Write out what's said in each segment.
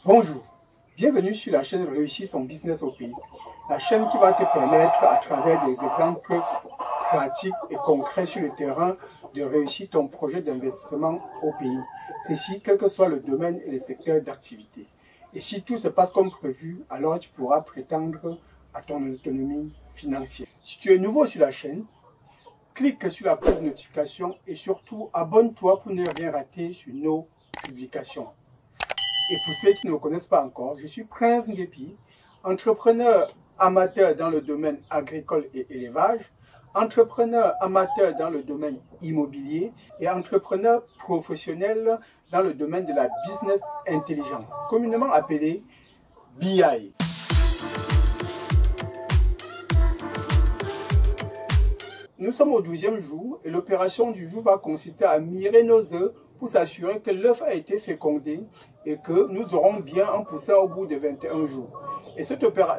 Bonjour, bienvenue sur la chaîne Réussir son business au pays. La chaîne qui va te permettre à travers des exemples pratiques et concrets sur le terrain de réussir ton projet d'investissement au pays. Ceci, quel que soit le domaine et le secteur d'activité. Et si tout se passe comme prévu, alors tu pourras prétendre à ton autonomie financière. Si tu es nouveau sur la chaîne, clique sur la cloche de notification et surtout abonne-toi pour ne rien rater sur nos publications. Et pour ceux qui ne me connaissent pas encore, je suis Prince Nguépi, entrepreneur amateur dans le domaine agricole et élevage, entrepreneur amateur dans le domaine immobilier et entrepreneur professionnel dans le domaine de la business intelligence, communément appelé BI. Nous sommes au 12e jour et l'opération du jour va consister à mirer nos œufs pour s'assurer que l'œuf a été fécondé et que nous aurons bien un poussin au bout de 21 jours. Et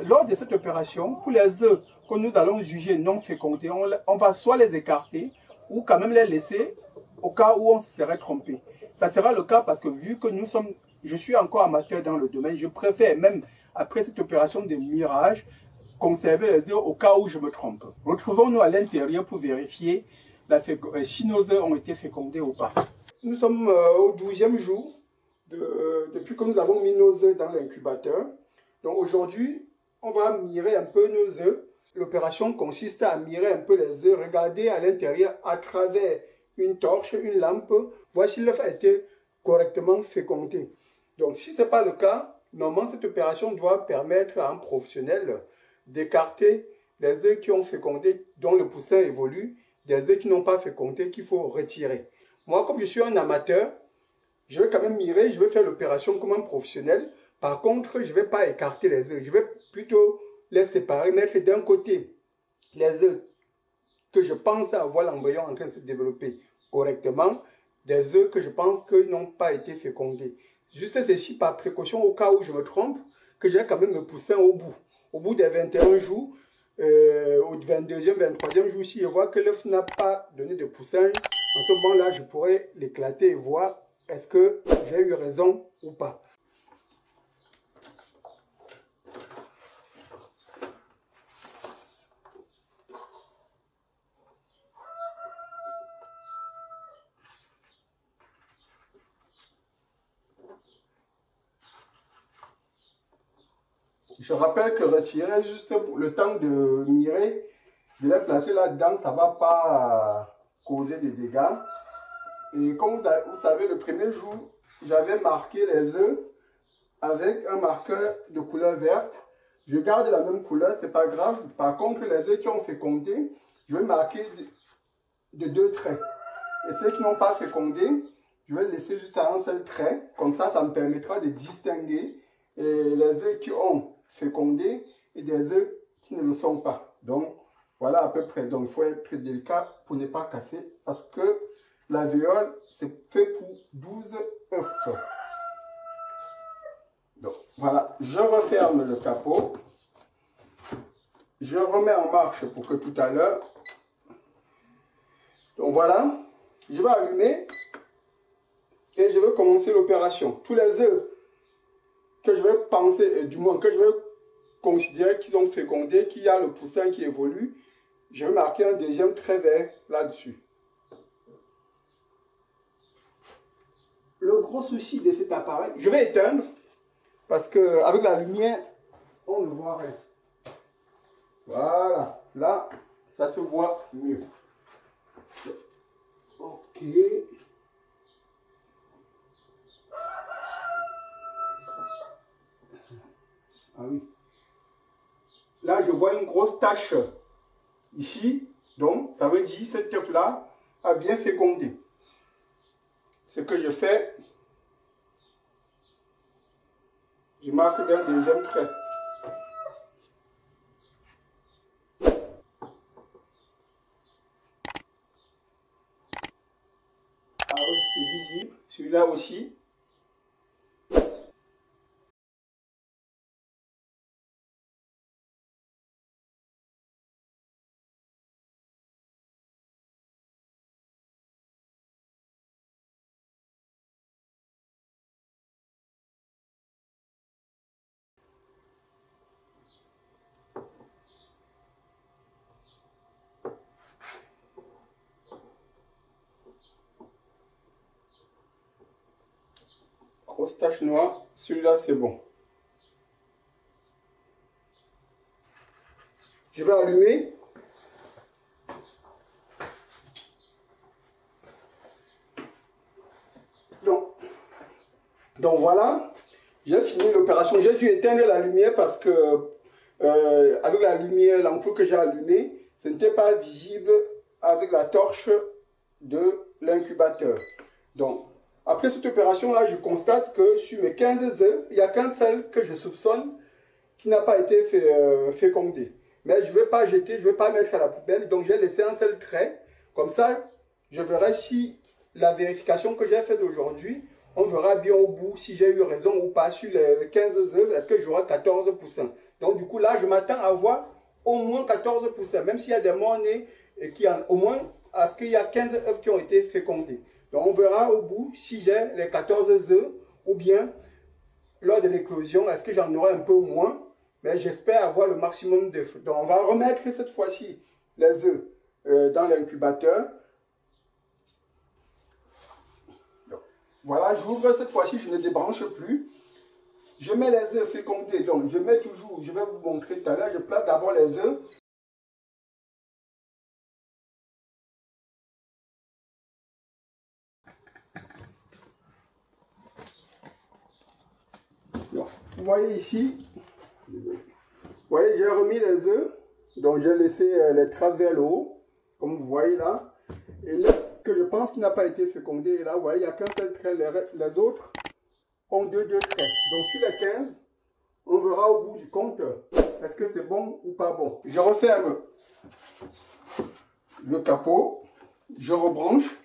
lors de cette opération, pour les œufs que nous allons juger non fécondés, on va soit les écarter ou quand même les laisser au cas où on se serait trompé. Ça sera le cas parce que vu que je suis encore amateur dans le domaine, je préfère même après cette opération de mirage, conserver les œufs au cas où je me trompe. Retrouvons-nous à l'intérieur pour vérifier si nos œufs ont été fécondés ou pas. Nous sommes au 12e jour depuis que nous avons mis nos œufs dans l'incubateur. Donc aujourd'hui, on va mirer un peu nos œufs. L'opération consiste à mirer un peu les œufs, regarder à l'intérieur à travers une torche, une lampe, voir si l'œuf a été correctement fécondé. Donc si ce n'est pas le cas, normalement cette opération doit permettre à un professionnel d'écarter les œufs qui ont fécondé, dont le poussin évolue, des œufs qui n'ont pas fécondé, qu'il faut retirer. Moi, comme je suis un amateur, je vais quand même mirer, je vais faire l'opération comme un professionnel. Par contre, je ne vais pas écarter les œufs. Je vais plutôt les séparer, mettre d'un côté les œufs que je pense avoir l'embryon en train de se développer correctement, des œufs que je pense qu'ils n'ont pas été fécondés. Juste ceci par précaution au cas où je me trompe, que j'ai quand même le poussin au bout. Au bout des 21 jours, au 22e, 23e jour, si je vois que l'œuf n'a pas donné de poussin, en ce moment-là, je pourrais l'éclater et voir est-ce que j'ai eu raison ou pas. Je rappelle que retirer juste le temps de mirer, de les placer là-dedans, ça ne va pas causer de dégâts. Et comme vous savez, le premier jour, j'avais marqué les œufs avec un marqueur de couleur verte. Je garde la même couleur, ce n'est pas grave. Par contre, les œufs qui ont fécondé, je vais marquer de 2 traits. Et ceux qui n'ont pas fécondé, je vais laisser juste un seul trait. Comme ça me permettra de distinguer les œufs qui ont fécondé et des œufs qui ne le sont pas. Donc, voilà à peu près. Donc, il faut être très délicat pour ne pas casser parce que l'alvéole, c'est fait pour 12 œufs. Donc, voilà. Je referme le capot. Je remets en marche pour que tout à l'heure. Donc, voilà. Je vais allumer et je vais commencer l'opération. Tous les œufs que je vais penser, du moins que je vais considérer qu'ils ont fécondé, qu'il y a le poussin qui évolue, je vais marquer un deuxième trait vert là-dessus. Le gros souci de cet appareil, je vais éteindre parce qu'avec la lumière, on ne voit rien. Voilà, là, ça se voit mieux. Ok. Ah oui. Là, je vois une grosse tache ici. Donc, ça veut dire que cet œuf-là a bien fécondé. Ce que je fais, je marque d'un deuxième trait. Ah oui, c'est visible. Celui-là aussi. grosse tache noire. Celui-là, c'est bon. Je vais allumer. Donc voilà, j'ai fini l'opération. J'ai dû éteindre la lumière parce que avec la lumière, l'ampoule que j'ai allumée, ce n'était pas visible avec la torche de l'incubateur. Donc, après cette opération-là, je constate que sur mes 15 œufs, il n'y a qu'un seul que je soupçonne qui n'a pas été fécondé. Mais je ne vais pas jeter, je ne vais pas mettre à la poubelle. Donc, j'ai laissé un seul trait. Comme ça, je verrai si la vérification que j'ai faite aujourd'hui, on verra bien au bout si j'ai eu raison ou pas. Sur les 15 œufs, est-ce que j'aurai 14%? Donc, du coup, là, je m'attends à avoir au moins 14%. Même s'il y a des morts-nés, au moins, à ce qu'il y a 15 œufs qui ont été fécondés. Donc, on verra au bout si j'ai les 14 œufs ou bien, lors de l'éclosion, est-ce que j'en aurai un peu moins? Mais j'espère avoir le maximum d'œufs. Donc, on va remettre cette fois-ci les œufs dans l'incubateur. Voilà, j'ouvre cette fois-ci, je ne débranche plus. Je mets les œufs fécondés. Donc, je mets toujours, je vais vous montrer tout à l'heure, je place d'abord les œufs. Vous voyez ici, vous voyez, j'ai remis les œufs. Donc, j'ai laissé les traces vers le haut, comme vous voyez là. Et l'œuf que je pense qu'il n'a pas été fécondé, et là, vous voyez, il n'y a qu'un seul trait. Les autres ont deux traits. Donc, sur les 15, on verra au bout du compte, est-ce que c'est bon ou pas bon. Je referme le capot, je rebranche.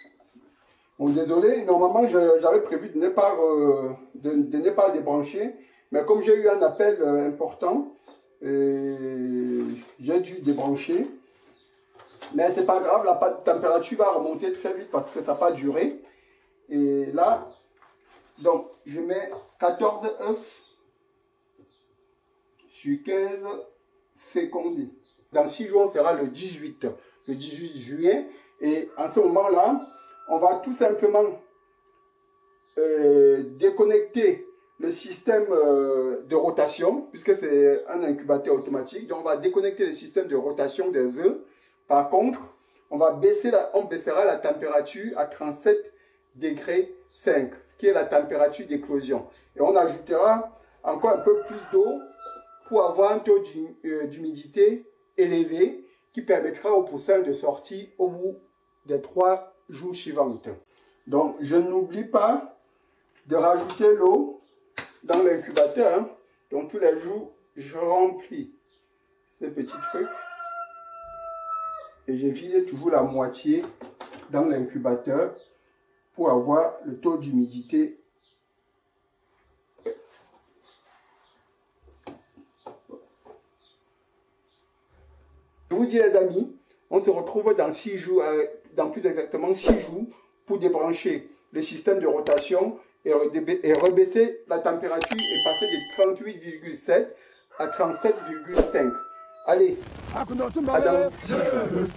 Bon, désolé, normalement, j'avais prévu de ne pas débrancher. Mais comme j'ai eu un appel important, j'ai dû débrancher. Mais c'est pas grave, la température va remonter très vite parce que ça n'a pas duré. Et là, donc, je mets 14 œufs sur 15 fécondés. Dans 6 jours, on sera le 18 juillet. Et en ce moment-là, on va tout simplement déconnecter le système de rotation, puisque c'est un incubateur automatique. Donc, on va déconnecter le système de rotation des œufs. Par contre, on baissera la température à 37 degrés 5, qui est la température d'éclosion. Et on ajoutera encore un peu plus d'eau pour avoir un taux d'humidité élevé qui permettra au poussin de sortir au bout des 3 jours suivants. Donc, je n'oublie pas de rajouter l'eau dans l'incubateur. Hein. Donc, tous les jours, je remplis ces petits trucs. Et je vide toujours la moitié dans l'incubateur pour avoir le taux d'humidité. Je vous dis les amis, on se retrouve dans 6 jours, dans plus exactement 6 jours pour débrancher le système de rotation et rebaisser la température et passer de 38,7 à 37,5. Allez, à dans 6 jours.